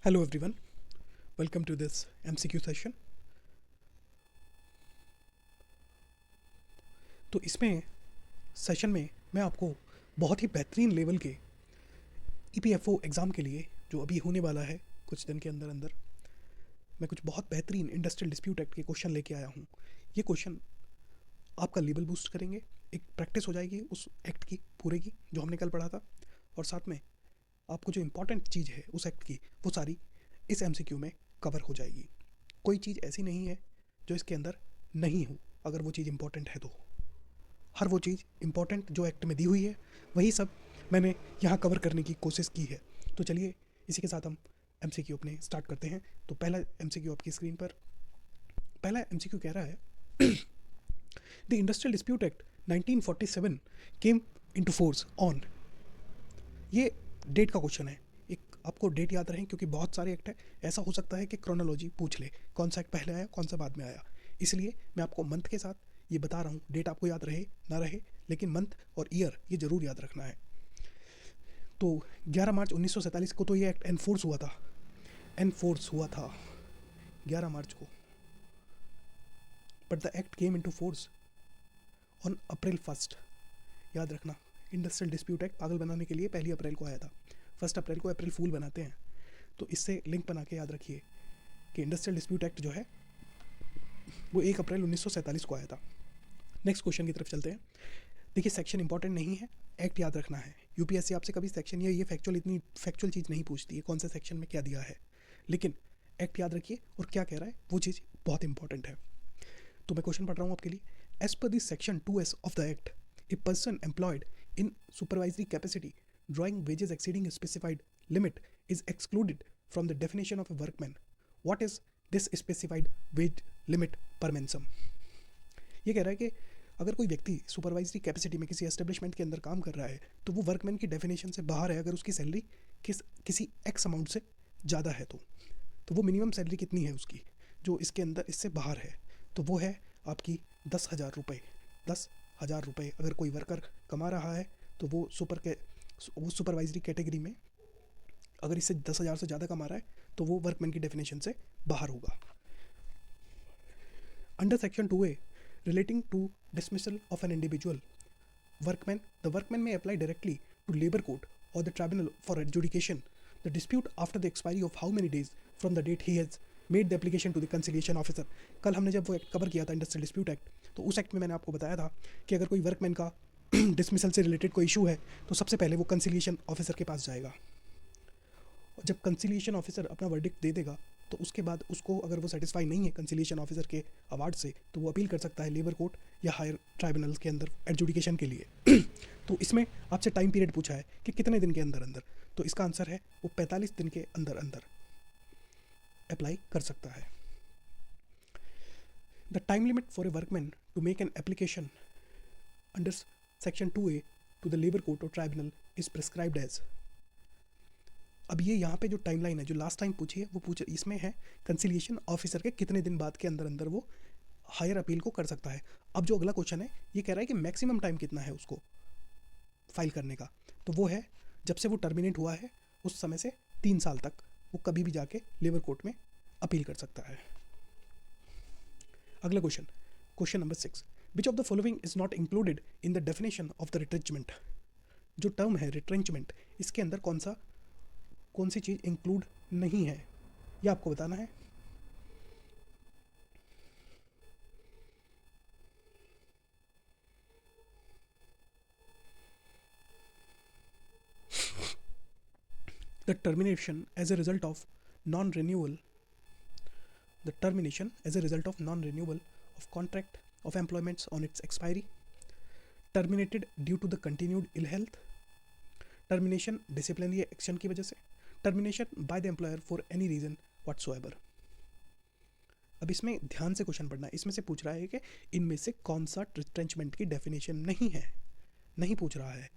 Hello everyone, welcome to this MCQ session. तो इसमें session में मैं आपको बहुत ही बेहतरीन लेवल के EPFO एग्ज़ाम के लिए जो अभी होने वाला है कुछ दिन के अंदर अंदर मैं कुछ बहुत बेहतरीन इंडस्ट्रियल डिस्प्यूट एक्ट के क्वेश्चन लेके आया हूँ। ये क्वेश्चन आपका लेवल बूस्ट करेंगे, एक प्रैक्टिस हो जाएगी उस एक्ट की पूरे की जो हमने कल पढ़ा था, और साथ में आपको जो इम्पोर्टेंट चीज़ है उस एक्ट की वो सारी इस MCQ में कवर हो जाएगी। कोई चीज़ ऐसी नहीं है जो इसके अंदर नहीं हो, अगर वो चीज़ इम्पोर्टेंट है तो हर वो चीज़ इम्पोर्टेंट जो एक्ट में दी हुई है वही सब मैंने यहाँ कवर करने की कोशिश की है। तो चलिए इसी के साथ हम MCQ अपने स्टार्ट करते हैं। तो पहला MCQ आपकी स्क्रीन पर, पहला MCQ कह रहा है the industrial dispute act 1947 came into force on. ये डेट का क्वेश्चन है, एक आपको डेट याद रहे क्योंकि बहुत सारे एक्ट है, ऐसा हो सकता है कि क्रोनोलॉजी पूछ ले कौन सा एक्ट पहले आया कौन सा बाद में आया, इसलिए मैं आपको मंथ के साथ ये बता रहा हूँ। डेट आपको याद रहे ना रहे लेकिन मंथ और ईयर ये ज़रूर याद रखना है। तो 11 मार्च 1947 को तो ये एक्ट एनफोर्स हुआ था 11 मार्च को, but the act came into force on April 1। याद रखना, इंडस्ट्रियल डिस्प्यूट एक्ट पागल बनाने के लिए 1 अप्रैल को आया था। 1 अप्रैल को अप्रैल फूल बनाते हैं, तो इससे लिंक बना के याद रखिए कि इंडस्ट्रियल डिस्प्यूट एक्ट जो है वो 1 अप्रैल 1947 को आया था। नेक्स्ट क्वेश्चन की तरफ चलते हैं। देखिए सेक्शन इंपॉर्टेंट नहीं है, एक्ट याद रखना है। यूपीएससी आपसे कभी सेक्शन या ये इतनी फैक्चुअल चीज़ नहीं पूछती है कौन से सेक्शन में क्या दिया है, लेकिन एक्ट याद रखिए और क्या कह रहा है वो चीज़ बहुत इंपॉर्टेंट है। तो मैं क्वेश्चन पढ़ रहा हूँ आपके लिए। As per this section 2S of the act, a person employed in supervisory capacity drawing wages exceeding a specified limit is excluded from the definition of a workman. What is this specified wage limit per mensum? ये कह रहा है कि अगर कोई व्यक्ति supervisory capacity में किसी एस्टेब्लिशमेंट के अंदर काम कर रहा है तो वो वर्कमैन की डेफिनेशन से बाहर है अगर उसकी सैलरी किसी एक्स अमाउंट से ज़्यादा है तो वो मिनिमम सैलरी कितनी है उसकी जो इसके अंदर इससे बाहर है, तो वो है आपकी 10,000 रुपये। 10,000 रुपये अगर कोई वर्कर कमा रहा है तो वो सुपरवाइजरी कैटेगरी में अगर इससे 10,000 से ज़्यादा कमा रहा है तो वो वर्कमैन की डेफिनेशन से बाहर होगा। Under section 2A relating to dismissal of an individual workman, the workman may apply directly to labor court or the tribunal for adjudication the dispute after the expiry of how many days from the date he has made the application to the conciliation officer। कल हमने जब वो act cover किया था industrial dispute act, तो उस act में मैंने आपको बताया था कि अगर कोई वर्कमैन का डिसमिसल से रिलेटेड कोई इशू है तो सबसे पहले वो कंसिलिएशन ऑफिसर के पास जाएगा, और जब कंसिलिएशन ऑफिसर अपना वर्डिक्ट दे देगा तो उसके बाद उसको अगर वो सेटिस्फाई नहीं है कंसिलिएशन ऑफिसर के अवार्ड से तो वो अपील कर सकता है लेबर कोर्ट या हायर ट्राइब्यूनल्स के अंदर एडजुडिकेशन के लिए। तो इसमें आपसे टाइम पीरियड पूछा है कि कितने दिन के अंदर अंदर, तो इसका आंसर है वो 45 दिन के अंदर अंदर अप्लाई कर सकता है। The time limit for a workman to make an application under section 2A to the labour court और ट्राइब्यूनल इज प्रिस्क्राइब्ड एज। अब ये यहाँ पे जो टाइमलाइन है जो लास्ट टाइम पूछी है वो इसमें है कंसिलिएशन ऑफिसर के कितने दिन बाद के अंदर अंदर वो हायर अपील को कर सकता है। अब जो अगला क्वेश्चन है ये कह रहा है कि मैक्सिमम टाइम कितना है उसको फाइल करने का, तो वो है जब से वो टर्मिनेट हुआ है उस समय से 3 साल तक वो कभी भी जाके लेबर कोर्ट में अपील कर सकता है। अगला question, question number 6, which of the following is not included in the definition of the retrenchment. जो टर्म है रिट्रेंचमेंट, इसके अंदर कौन सी चीज़ इंक्लूड नहीं है ये आपको बताना है। The termination as a result of non-renewal of contract of employments on its expiry, terminated due to the continued ill health, termination disciplinary action की वजह से, termination by the employer for any reason whatsoever। अब इसमें ध्यान से question पढ़ना है, इसमें से पूछ रहा है कि इनमें से कौन सा रिट्रेंचमेंट की डेफिनेशन नहीं पूछ रहा है।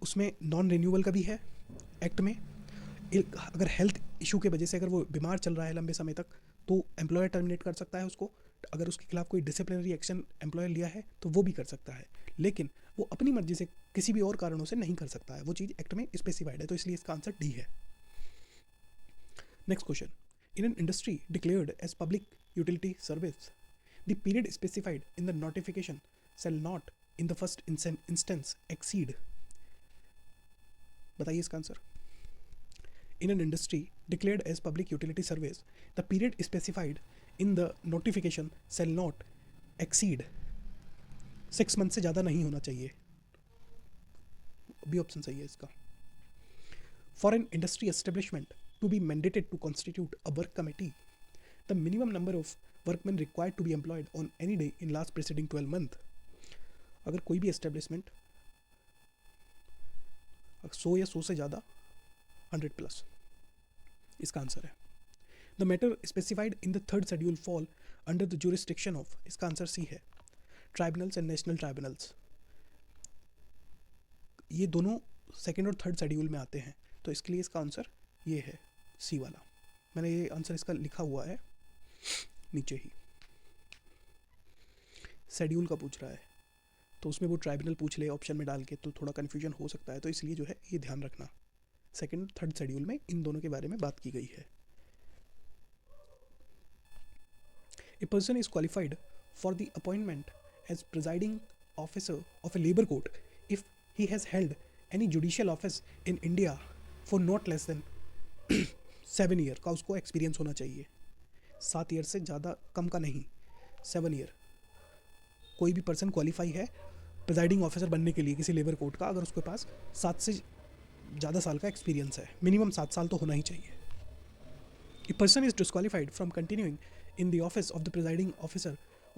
उसमें नॉन रिन्यूअल का भी है एक्ट में, अगर हेल्थ इशू के वजह से अगर वो बीमार चल रहा है लंबे समय तक तो एम्प्लॉयर टर्मिनेट कर सकता है उसको, अगर उसके खिलाफ कोई डिसिप्लिनरी एक्शन एम्प्लॉयर लिया है तो वो भी कर सकता है, लेकिन वो अपनी मर्जी से किसी भी और कारणों से नहीं कर सकता है, वो चीज़ एक्ट में स्पेसिफाइड है, तो इसलिए इसका आंसर डी है। Next question. In an industry declared as public utility service, the period specified in the notification shall not in the first instance exceed. बताइए इसका answer. In an industry declared as public utility service, the period specified in the notification shall not exceed 6 month से ज़्यादा नहीं होना चाहिए. B option सही है इसका. For an industry establishment to be mandated to constitute a work committee, the minimum number of workmen required to be employed on any day in last preceding 12 month. अगर कोई भी establishment 100 या 100 से ज़्यादा 100 plus, इसका आंसर है. The matter specified in the third schedule fall under the jurisdiction of, इसका answer C है, ट्राइब्यूनल्स एंड नेशनल ट्राइब्यूनल्स. ये दोनों सेकेंड और थर्ड शेड्यूल में आते हैं, तो इसके लिए इसका आंसर ये है सी वाला. मैंने ये आंसर इसका लिखा हुआ है नीचे ही. शेड्यूल का पूछ रहा है तो उसमें वो ट्राइब्यूनल पूछ ले ऑप्शन में डाल के, तो थोड़ा कन्फ्यूजन हो सकता है, तो इसलिए जो है ये ध्यान रखना. सेकेंड थर्ड शेड्यूल में इन दोनों के बारे में बात की गई है. A person is qualified for the appointment as presiding officer of a labor court if he has held any judicial office in India for not less than 7 year का उसको एक्सपीरियंस होना चाहिए. 7 ईयर से ज़्यादा कम का नहीं, 7 ईयर. कोई भी पर्सन क्वालिफाई है प्रिजाइडिंग ऑफिसर बनने के लिए किसी लेबर कोर्ट का अगर उसके पास 7 से ज़्यादा साल का एक्सपीरियंस है. मिनिमम 7 साल तो होना ही चाहिए. A person is disqualified from continuing in the office of the presiding officer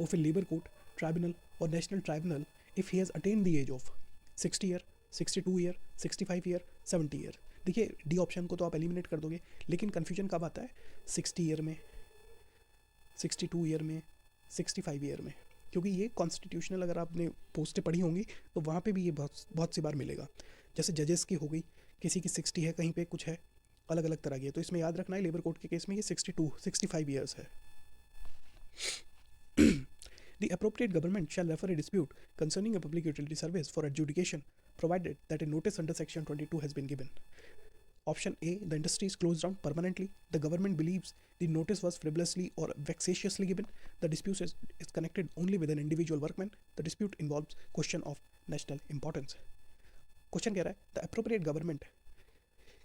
of a labor court, tribunal or national tribunal if he has attained the age of 60 year, 62 year, 65 year, 70 year. देखिए D option को तो आप eliminate कर दोगे, लेकिन confusion कब आता है? 60 ईयर में, 62 ईयर में, 65 ईयर में, क्योंकि ये कॉन्स्टिट्यूशनल अगर आपने पोस्टें पढ़ी होंगी तो वहाँ पे भी ये बहुत सी बार मिलेगा. जैसे जजेस की हो गई, किसी की 60 है, कहीं पे कुछ है, अलग अलग तरह की है. तो इसमें याद रखना है लेबर कोर्ट के केस में ये 65 ईयर्स है. The appropriate government shall refer a dispute concerning a public utility service for adjudication, provided that a notice under Section 22 has been given. Option A, the industry is closed down permanently. The government believes the notice was frivolously or vexatiously given. The dispute is connected only with an individual workman. The dispute involves question of national importance. Question कह रहा है the appropriate government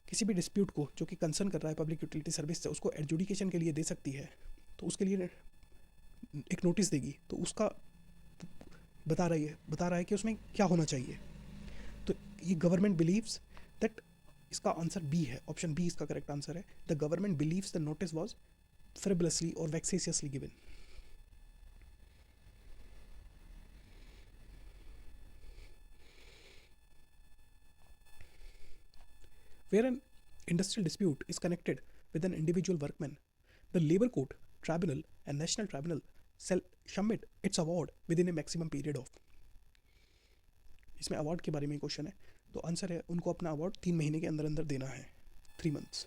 किसी भी dispute को जो कि concern कर रहा है पब्लिक यूटिलिटी सर्विस से, उसको एडजुडिकेशन के लिए दे सकती है. तो उसके लिए एक नोटिस देगी, तो उसका बता रहा है कि उसमें क्या होना चाहिए. तो ये गवर्नमेंट बिलीव्स दैट, इसका आंसर बी है, ऑप्शन बी इसका करेक्ट आंसर है. The government believes the notice was frivolously और vexatiously given. Where an industrial dispute is connected with an individual workman, the labor court, tribunal and national tribunal shall submit its award within a maximum period of. इसमें award के बारे में question है, तो answer है उनको अपना award 3 महीने के अंदर अंदर देना है. 3 months.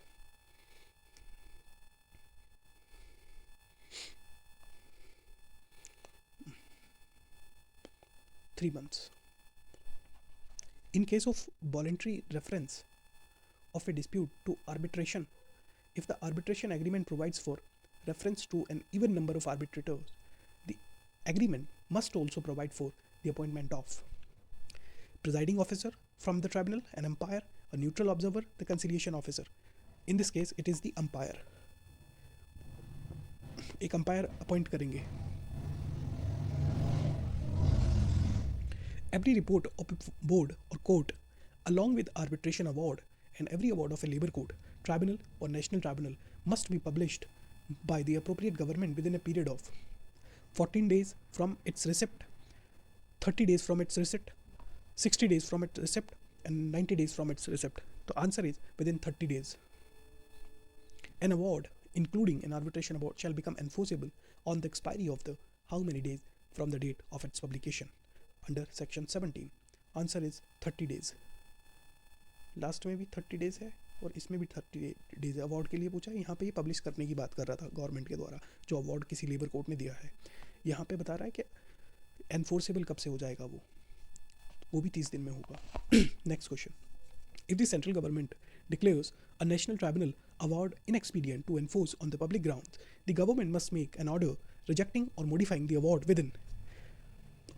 In case of voluntary reference of a dispute to arbitration, if the arbitration agreement provides for reference to an even number of arbitrators, the agreement must also provide for the appointment of presiding officer from the tribunal, an umpire, a neutral observer, the conciliation officer. In this case, it is the umpire. एक umpire appoint करेंगे. Every report of a board or court, along with arbitration award and every award of a labor court, tribunal or national tribunal, must be published by the appropriate government within a period of 14 days from its receipt, 30 days from its receipt, 60 days from its receipt, and 90 days from its receipt. The answer is within 30 days. An award, including an arbitration award, shall become enforceable on the expiry of the how many days from the date of its publication under section 17. Answer is 30 days. Last में भी 30 days है और इसमें भी 30 days है. Award के लिए पूछा है, यहाँ पे ये पब्लिश करने की बात कर रहा था गवर्नमेंट के द्वारा, जो अवार्ड किसी लेबर कोर्ट ने दिया है. यहाँ पे बता रहा है कि एनफोर्सेबल कब से हो जाएगा, वो भी 30 दिन में होगा. Next question. If the central government declares a national tribunal award inexpedient to enforce on the public grounds, the government must make an order rejecting or modifying the award within.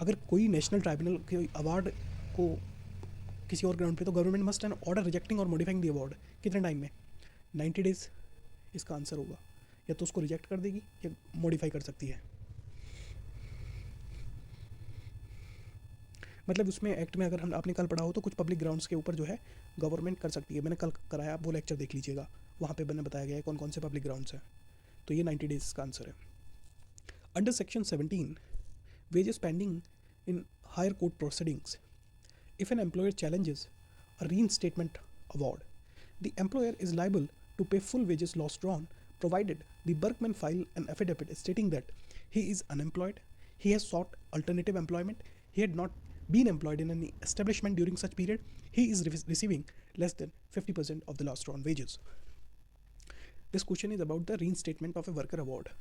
अगर कोई नेशनल ट्राइब्यूनल के award को किसी और ground पे, तो government must an order rejecting और modifying the award कितने टाइम में, 90 डेज इसका आंसर होगा। या तो उसको रिजेक्ट कर देगी या मॉडिफाई कर सकती है। मतलब उसमें एक्ट में अगर हम आपने कल पढ़ा हो तो कुछ पब्लिक ग्राउंड्स के ऊपर जो है गवर्नमेंट कर सकती है। मैंने कल कराया, आप वो लेक्चर देख लीजिएगा, वहाँ पे मैंने बताया गया है कौन कौन से पब्लिक ग्राउंड्स हैं। तो ये 90 डेज का आंसर है। Under section 17 wages pending in higher court proceedings. If an employer challenges a reinstatement award, the employer is liable to pay full wages lost drawn, provided the workman file an affidavit stating that he is unemployed, he has sought alternative employment, he had not been employed in any establishment during such period, he is receiving less than 50% of the lost drawn wages. This question is about the reinstatement of a worker award.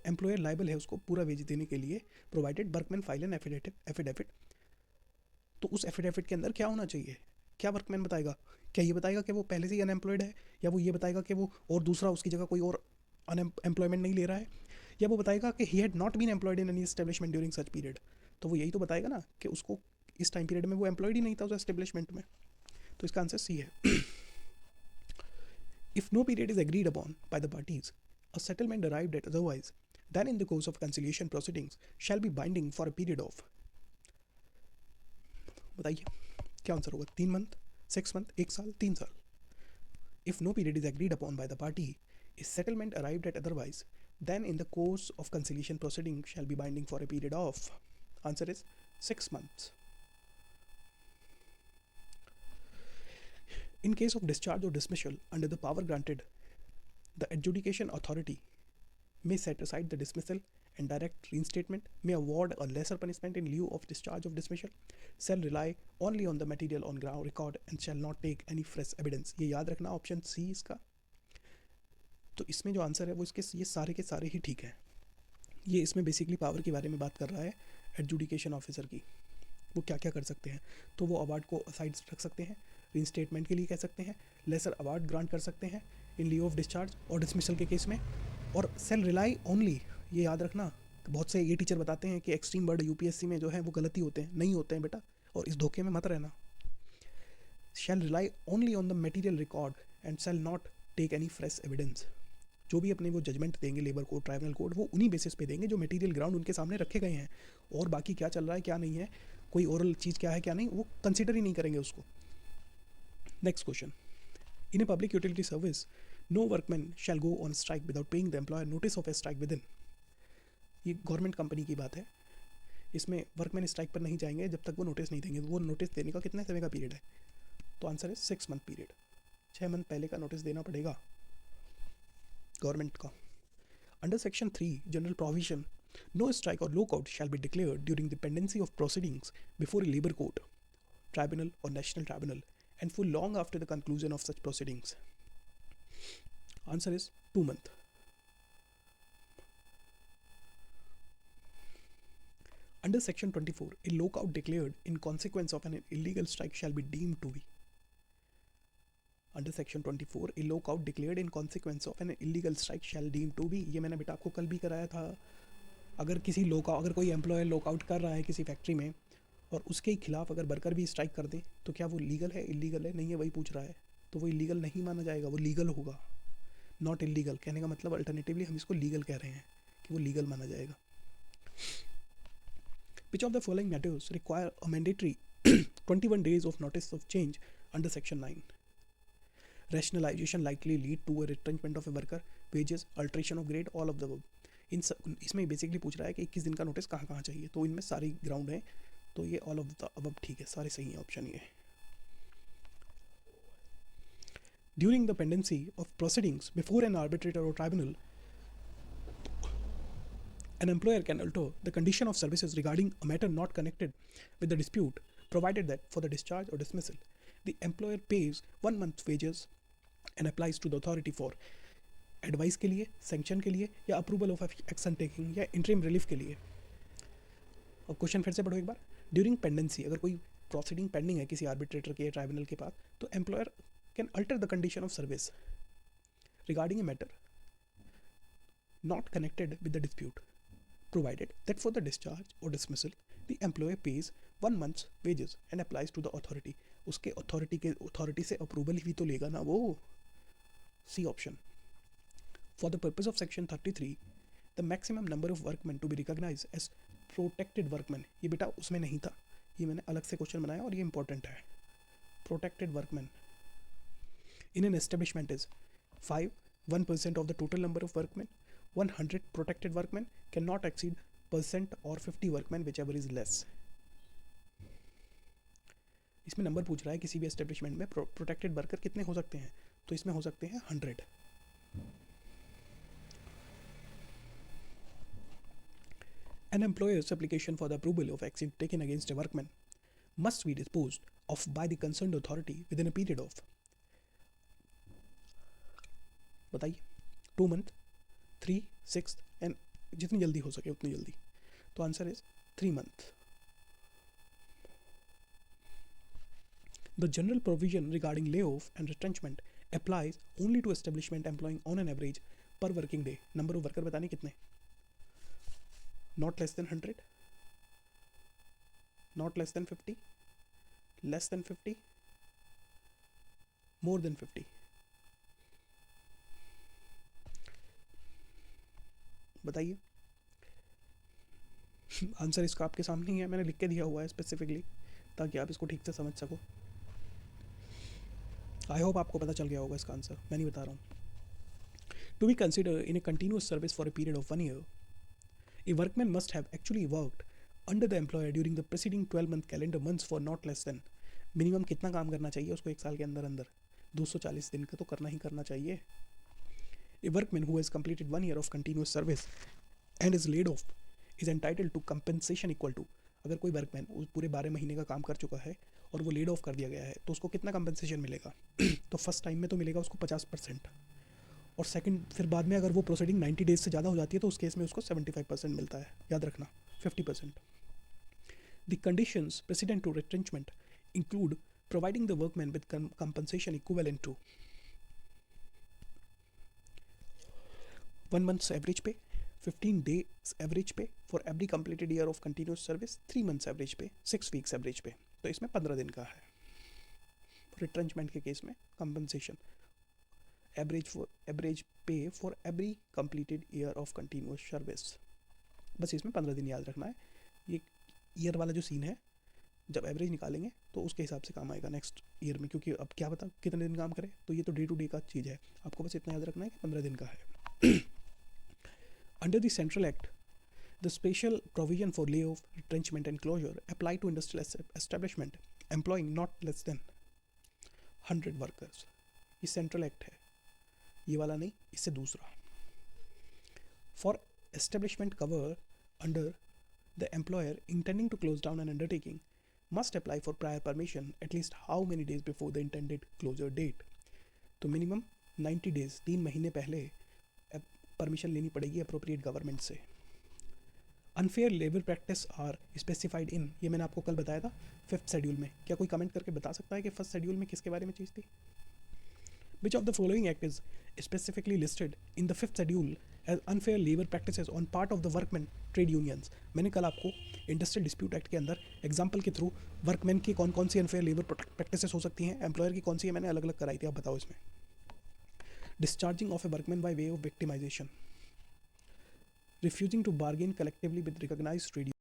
Employer liable है उसको पूरा veg देने के लिए, provided workman file an affidavit. तो उस affidavit के अंदर क्या होना चाहिए, क्या वर्कमैन बताएगा, क्या ये बताएगा कि वो पहले से ही अनएम्प्लॉयड है, या वो ये बताएगा कि वो और दूसरा उसकी जगह कोई और एम्प्लॉयमेंट नहीं ले रहा है, या वो बताएगा कि he had not been employed in any establishment during such period. तो वो यही तो बताएगा ना कि उसको इस टाइम पीरियड में वो एम्प्लॉयड ही नहीं था उस एस्टेब्लिशमेंट में। तो इसका आंसर सी है। If no period is agreed upon by the parties, a settlement arrived at otherwise, then in the course of conciliation proceedings shall be binding for a period of, बताइए क्या answer होगा, 3 month, 6 month, 1 साल, 3 साल। If no period is agreed upon by the party, is settlement arrived at otherwise, then in the course of conciliation proceedings shall be binding for a period of, answer is 6 months. In case of discharge or dismissal under the power granted, the adjudication authority may set aside the dismissal and direct reinstatement, may award a lesser punishment in lieu of discharge of dismissal, shall rely only on the material on ground record and shall not take any fresh evidence. ये याद रखना option C इसका। तो इसमें जो answer है वो इसके ये सारे के सारे ही ठीक है। ये इसमें बेसिकली पावर के बारे में बात कर रहा है, एडजुडिकेशन ऑफिसर की, वो क्या क्या कर सकते हैं। तो वो अवार्ड को असाइड रख सकते हैं, रीइंस्टेटमेंट के लिए कह सकते हैं, लेसर अवार्ड ग्रांट कर सकते हैं इन लिeu ऑफ डिस्चार्ज और डिसमिसल के केस में, और सेल रिलाई ओनली, ये याद रखना। बहुत से ये टीचर बताते हैं कि एक्सट्रीम वर्ड यूपीएससी में जो है वो गलती होते हैं, नहीं होते हैं बेटा, और इस धोखे में मत रहना। Shall rely only on the material record and shall not take any fresh evidence. जो भी अपने वो जजमेंट देंगे लेबर कोड, ट्राइब्यूनल कोड, वो उन्हीं बेसिस पे देंगे जो मटेरियल ग्राउंड उनके सामने रखे गए हैं, और बाकी क्या चल रहा है क्या नहीं है, कोई ओरल चीज़ क्या है क्या नहीं, वो कंसिडर ही नहीं करेंगे उसको। Next question, in a public utility service no workman shall go on strike without paying the employer notice of a strike within। ये गवर्नमेंट कंपनी की बात है, इसमें वर्कमैन स्ट्राइक पर नहीं जाएंगे जब तक वो नोटिस नहीं देंगे। वो नोटिस देने का कितने समय का पीरियड है, तो आंसर है 6 मंथ पीरियड, 6 मंथ पहले का नोटिस देना पड़ेगा गवर्नमेंट का। Under section 3 general provision, no strike और lockout shall be declared during the pendency of proceedings before a labour court, tribunal और national tribunal and for long after the conclusion of such proceedings. Answer is 2 months. Under section 24, a lockout declared in consequence of an illegal strike shall be deemed to be. Under section 24, a lockout declared in consequence of an illegal strike shall deemed to be। ये मैंने बेटा आपको कल भी कराया था। अगर किसी अगर कोई एम्प्लॉयर लॉकआउट कर रहा है किसी फैक्ट्री में और उसके खिलाफ अगर वर्कर भी स्ट्राइक कर दे, तो क्या वो लीगल है इलीगल है, नहीं है वही पूछ रहा है। तो वो इलीगल नहीं माना जाएगा, वो लीगल होगा। नॉट इलीगल कहने का मतलब अल्टरनेटिवली हम इसको लीगल कह रहे हैं कि वो लीगल माना जाएगा। Which of the following matters require a mandatory 21 days of notice of change under section 9? Rationalization likely lead to a retrenchment of a worker, wages, alteration of grade, all of the above। इसमें basically पूछ रहा है कि 21 दिन का notice कहाँ कहाँ चाहिए, तो इनमें सारी ग्राउंड है, तो ये ऑल ऑफ द अबव ठीक है, सारे सही है, ऑप्शन ये है। During the pendency of proceedings before an arbitrator or tribunal, an employer can alter the condition of services regarding a matter not connected with the dispute, provided that for the discharge or dismissal, the employer pays 1 month's wages and applies to the authority for advice के लिए, sanction के लिए, या approval of action taking, या interim relief के लिए। और question फिर से पढ़ो एक बार। ड्यूरिंग पेंडेंसी, अगर कोई प्रोसीडिंग पेंडिंग है किसी आर्बिट्रेटर के या ट्राइब्यूनल के पास, तो employer can alter the condition of service regarding a matter not connected with the dispute, provided that for the discharge or dismissal, the employer pays 1 month's wages and applies to the authority. उसके authority से approval भी तो लेगा ना वो. C option. For the purpose of section 33, the maximum number of workmen to be recognized as protected workmen. ये बेटा उसमें नहीं था, ये मैंने अलग से क्वेश्चन बनाया और ये important है. Protected workmen in an establishment is 5, 1% of the total number of workmen. 100 protected workmen cannot exceed % or 50 workmen, whichever is less. इसमें नंबर पूछ रहा है किसी भी एस्टेब्लिशमेंट में प्रोटेक्टेड वर्कर कितने हो सकते हैं, तो इसमें हो सकते हैं 100. An employer's application for the approval of action taken against a workman must be disposed of by the concerned authority within a period of, बताइए, 2 month, 3, 6 एंड जितनी जल्दी हो सके उतनी जल्दी. तो answer is 3 month. The general provision regarding layoff and retrenchment applies only to establishment employing on an average per working day. Number of worker बताने कितने? Not less than 100, not less than 50, less than 50, more than 50. बताइए. Answer इसका आपके सामने ही है, मैंने लिख के दिया हुआ है स्पेसिफिकली ताकि आप इसको ठीक से समझ सको. आई होप आपको पता चल गया होगा इसका आंसर, मैं नहीं बता रहा हूँ. To be consider in a continuous service for a period of 1 year, a workman must have actually worked under the employer during the preceding 12 month calendar months for not less than. Minimum कितना काम करना चाहिए उसको 1 साल के अंदर अंदर? 240 दिन का तो करना ही करना चाहिए. A workman who has completed 1 year of continuous service and is laid off is entitled to compensation equal to, अगर कोई वर्कमैन उस पूरे 12 महीने का काम कर चुका है और वो लेड ऑफ कर दिया गया है तो उसको कितना कंपनसेशन मिलेगा? तो फर्स्ट टाइम में तो मिलेगा उसको 50%, और सेकंड फिर बाद में अगर वो प्रोसीडिंग 90 डेज से ज़्यादा हो जाती है तो उस केस में उसको 75% मिलता है. याद रखना 50%. The conditions precedent to retrenchment include providing the workman with compensation equivalent to 1 month's average pay, 15 days average pay for every completed year of continuous service, 3 months average pay, 6 weeks average pay. तो इसमें 15 दिन का है. Retrenchment के case में compensation average पे for every completed year of continuous service. बस इसमें 15 दिन याद रखना है. ये ईयर वाला जो सीन है, जब एवरेज निकालेंगे तो उसके हिसाब से काम आएगा नेक्स्ट ईयर में, क्योंकि अब क्या पता कितने दिन काम करे, तो ये तो डे टू डे का चीज़ है. आपको बस इतना याद रखना है कि 15 दिन का है. Under the Central Act, the special provision for layoff, retrenchment and closure apply to industrial establishment employing not less than 100 workers. ये सेंट्रल एक्ट है, ये वाला नहीं, इससे दूसरा. For establishment cover under the employer intending to close down an undertaking must apply for prior permission at least how many days before the intended closure date. तो minimum 90 days, 3 महीने पहले permission लेनी पड़ेगी अप्रोप्रिएट गवर्नमेंट से. Unfair labour practice are specified in, ये मैंने आपको कल बताया था 5th शेड्यूल में. क्या कोई कमेंट करके बता सकता है कि 1st शेड्यूल में किसके बारे में चीज़ थी? Which of the following act is specifically listed in the 5th schedule as unfair labour practices on part of the workman trade unions. मैंने कल आपको इंडस्ट्रियल डिस्प्यूट एक्ट के अंदर एग्जाम्पल के थ्रू वर्कमैन की कौन कौन सी अनफेयर लेबर प्रैक्टिसेस हो सकती हैं, एम्प्लॉयर की कौन सी है, मैंने अलग अलग कराई थी. आप बताओ इसमें. Discharging of a workman by way of victimization, refusing to bargain collectively with recognized trade